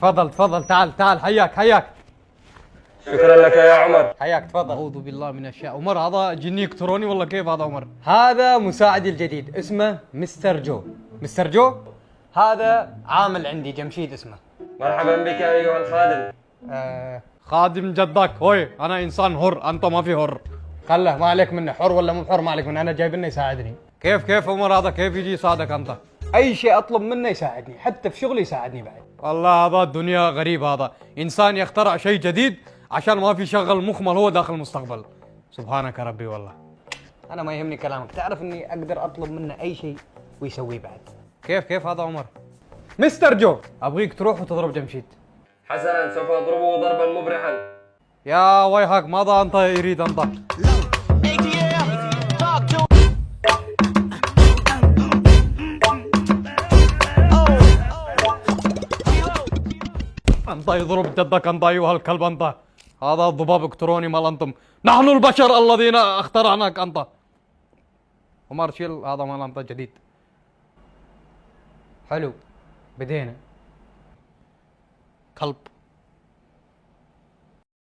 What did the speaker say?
تفضل تفضل، تعال تعال، حياك حياك. شكرا لك يا عمر. حياك تفضل. أعوذ بالله من الشيطان. عمر هذا جني إلكتروني والله كيف هذا عمر؟ هذا مساعدي الجديد اسمه مستر جو. مستر جو هذا عامل عندي، جمشيد اسمه. مرحبا بك أيها الخادم. خادم جدك. هوي أنا إنسان حر، أنت ما في حر. خله ما عليك منه، حر ولا مو حر ما عليك منه، أنا جايب لنا يساعدني. كيف عمر هذا كيف يجي يساعدك أنت؟ أي شيء أطلب منه يساعدني، حتى في شغلي يساعدني بعد. والله هذا الدنيا غريب، هذا إنسان يخترع شيء جديد عشان ما في شغل مخمل هو داخل المستقبل. سبحانك ربي والله. أنا ما يهمني كلامك، تعرف إني أقدر أطلب منه أي شيء ويسويه بعد. كيف هذا عمر؟ مستر جو أبغيك تروح وتضرب جمشيد. حسنا، سوف أضربه ضربا مبرحا. يا ويحك ماذا أنت يريد أنت؟ أنت يضرب جدك أنت أيها الكلب أنت. هذا ضباب إلكتروني مال أنتم، نحن البشر الذين اخترعناك أنت. عمر شيل هذا مال أنت جديد. حلو بدينا. كلب.